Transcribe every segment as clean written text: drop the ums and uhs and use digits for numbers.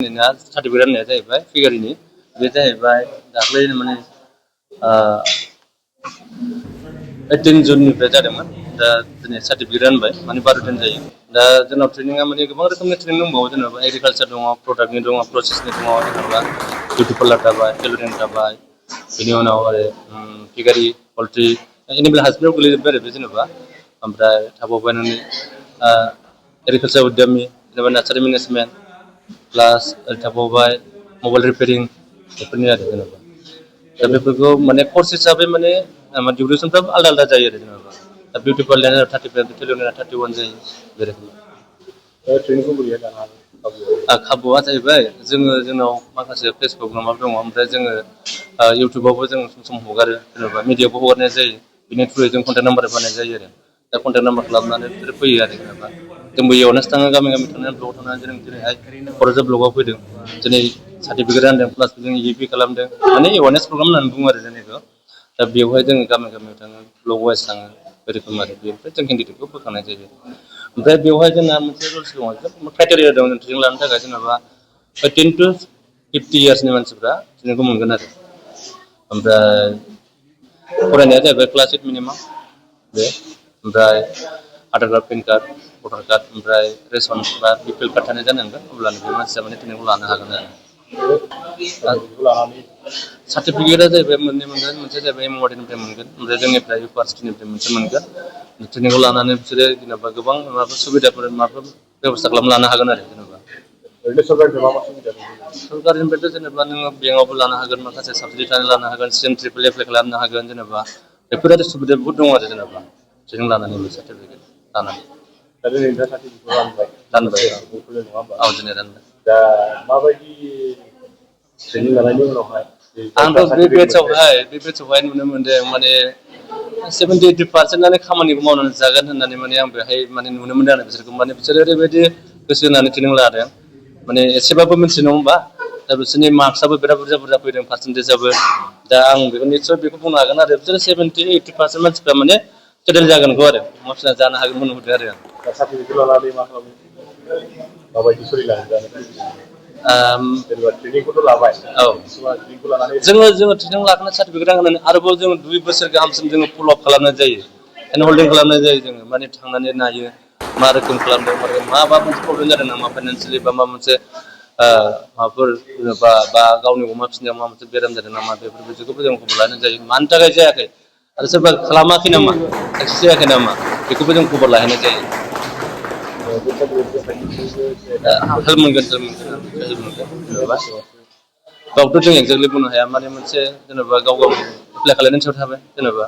certificate होननाया जाहैबाय फिगारिनि बे जाहैबाय दाख्लै माने 18 जुननिफ्राय जादोंमोन दा दिनै सार्टिफिकेट होनबाय माने 12 दिन जायो दा जोंनाव ट्रेनिंआ माने गोबां रोखोमनि ट्रेनिं दंबावो जेनेबा एग्रिकालचार दङ प्रडाक्टनि दङ प्रसेसनि दङ जेनेबा बिउटि पार्लार थाबाय टेलरिं थाबाय बेनि उनाव आरो फिगारि पल्ट्रि एनिमेल हासबेन्डारियाव गोलैजोब्बाय आरो बे जेनेबा ओमफ्राय थाबावबाय नोंनि एग्रिकालचार उद्यमी जेनेबा नार्सारि मेनेजमेन्ट प्लास थाबावबाय मबाइल रिपेयारिं बेफोरनि आरो जेनेबा दा बेफोरखौ माने कर्स हिसाबै माने डिउरेसनफ्राबो आलदा आलदा जायो आरो जेनेबा दा बिउटि पार्लारना 35 टेलरिंना 31 जायो बे रोखोम ट्रेनिंखौ बोरैहाय लानो हागोन खाबुआ जाहैबाय जोंनाव माखासे फेसबुक माबा दङ ओमफ्राय जोङो इउटुबावबो जों सम सम हगारो जेनेबा मिडियायावबो हगारनाय जायो बिनि थ्रुयै जों कन्टेक्ट नाम्बार बानायनाय जायो आरो दा कन्टेक्ट नाम्बार खालामनानै बिसोरो फैयो आरो जेनेबा जोंबो एवारनेस थाङो गामि गामि थांनानै ब्लगाव थांनानै जों दिनैहाय क'क्राझार ब्लगाव फैदों दिनै सार्टिफिकेट रानदों प्लास जों इपि खालामदों माने एवारनेस प्रग्राम होननानै बुङो आरो जोंनिखौ दा बेवहाय जोङो गामि गामियाव थाङो ब्लक वाइस थाङो बे रोखोम आरो बेनिफ्राय जों केन्डिडेटखौ बोखांनाय जायो ओमफ्राय बेवहाय जोंना मोनसे रुल्स दङ क्राइटेरिया दं जों ट्रेनिं लानो थाखाय जेनेबा 18 to 50 इयार्सनि मानसिफ्रा ट्रेनिंखौ मोनगोन आरो ओमफ्राय फरायनाया जाहैबाय क्लास 8 मिनिमाम बे ओमफ्राय आधार कार्ड पेन कार्ड भटार कार्ड ओमफ्राय रेसन बा बिपिएल कार्ड थानाय जानांगोन अब्लानो बे मानसिया माने ट्रेनिंखौ लानो हागोन आरो सार्टिफिकेटआ जाहैबाय मोननै मोनगोन मोनसे जाहैबाय एमअवार्डनिफ्राय मोनगोन ओमफ्राय जोंनिफ्राय इउनिभार्सिटिनिफ्राय मोनसे मोनगोन ट्रेनिंखौ लानानै बिसोरो जेनेबा गोबां माबा सुबिदाफोर माबाफोर बेब'स्था खालामना लानो हागोन आरो जेनेबा सरकारनिफ्रायथ' जेनेबा नोङो बेंकआवबो लानो हागोन माखासे साबसिडि लानो हागोन CM एप्लाइ खालामनो हागोन जेनेबा बेफोर आरो सुबिदा बहुद दङ आरो जेनेबा ट्रेनिं लानानै बे सार्टिफिकेट लानानै रानबाय औ दिनै रानबाय दा माबायदि ट्रेनिं लानायनि उनावहाय आंथ' बे बेचआवहाय नुनो मोनदों माने 70-80% खामानिखौ मावनानै जागोन होननानै माने आं बेहाय माने नुनो मोनदों आरो बिसोरखौ माने बिसोरो ओरैबायदि गोसो होनानै ट्रेनिं लादों माने एसेबाबो मिथियो नङा होमबा दा बिसोरनि मार्कसआबो बिराद बुरजा फैदों पार्सेन्टेजआबो दा आं बेखौ निस्सय बेखौ बुंनो हागोन आरो बिसोरो 70-80% मानसिफ्रा माने सेटेल जागोनखौ आरो मानसिफ्रा जानो हागोन नुहुरदों आरो दा सार्टिफिकेट लानानै मा खालामो माबायदि सोलिलाङो जेनेबा ट्रेनिंखौथ' लाबाय औ ट्रेनिंखौ लानानै जोङो ट्रेनिं लाखांनानै सार्टिफिकेट होनानै आरोबाव जोङो 2 बोसोर गाहामसिम जोङो फल' आप खालामनाय जायो एन्ड हल्डिं खालामनाय जायो जोङो माने थांनानै नायो मा रोखोम खालामदों माबा मोनसे प्रब्लेम जादों नामा फाइनान्सियेलि बा माबा मोनसे माबाफोर बा गावनि अमा फिसिनायाव माबा मोनसे बेराम जादों नामा बेफोरबायदिखौबो जों खबर लानाय जायो मानि थाखाय जायाखै आरो सोरबा खालामाखै नामा साक्सेस जायाखै नामा बेखौबो जों खबर लाहैनाय जायो हेल्प मोनगोन जेनेबा गावथ' जों एक्जेक्टलि बुंनो हाया माने मोनसे जेनेबा गाव गावनि एप्लाइ खालामनायनि सायाव थाबाय जेनेबा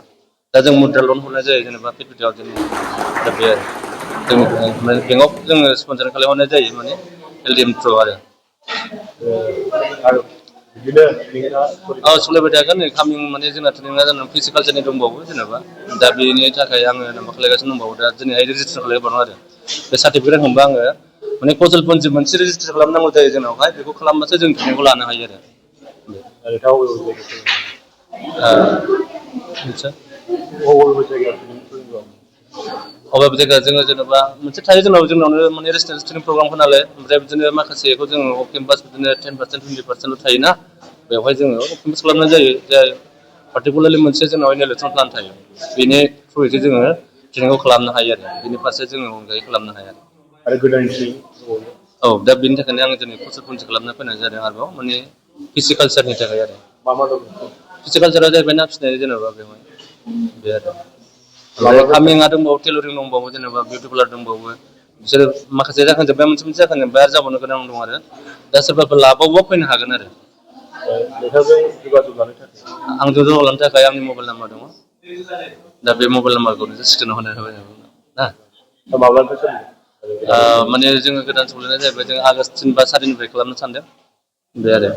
दा जों मुद्रा लन हरनाय जायो जेनेबा 50,000 दा बे आरो जोंनिफ्राय माने बेंकआव जोङो स्पन्सर खालामहरनाय जायो माने LDM थ्रु आरो सोलिबाय थागोन नै कामिं माने जोंना ट्रेनिंआ जानानै फिजिकालचारनि दंबावो जेनेबा दा बेनि थाखाय आङो माबा खालामगासिनो दंबावो दा दिनैहाय रेजिस्टार खालामबावदों आरो बे सार्टिफिकेट मोनबा आङो माने कौशलपन्थि मोनसे रेजिस्टार खालामनांगौ जायो जोंनावहाय बेखौ खालामबासो जों ट्रेनिंखौ लानो हायो अबे जायगा जोङो जेनेबा मोनसे थायो जोंनावनो माने रेजिस्ट्रेसन ट्रेनिं प्रग्रामखौ नालाय ओमफ्राय बिदिनो माखासेखौ जोङो अफ केम्पास बिदिनो 10% 20%ल' थायोना बेवहाय जोङो अफ केम्पास खालामनाय जायो जाय पार्टिकुलारलि मोनसे जोंनाव इलेक्सन प्लान थायो बेनि थ्रुयैसो जोङो ट्रेनिंखौ खालामनो हायो आरो बेनि फारसे जोङो अनगायै खालामनो हाया आरो गोदान औ दा बेनि थाखायनो आङो दिनै कौशलपन्थि खालामनो फैनाय जादों आरोबाव माने फिजिकालचारनि थाखाय आरो मा दं फिजिकालचारा जाहैबाय ना फिसिनाय जेनेबा बेवहाय बे आरो कामिंआ दंबावो टेलरिं दंबावो जेनेबा बिउटि पार्लार दंबावो बिसोरो माखासे जाखांजोब्बाय मोनसे जाखांजोब्बाय आरो जाबावनो गोनां दं आरो दा सोरबाफोर लाबावबा फैनो हागोन आरो आंजों ज'गा लानो थाखाय आंनि मबाइल नाम्बार दङ दा बे मबाइल नाम्बारखौ स्क्रिनाव होनाय होबाय ना माने जोङो गोदान सलिनाय जाहैबाय जों आगष्ट 3 बा 4निफ्राय खालामनो सानदों बे आरो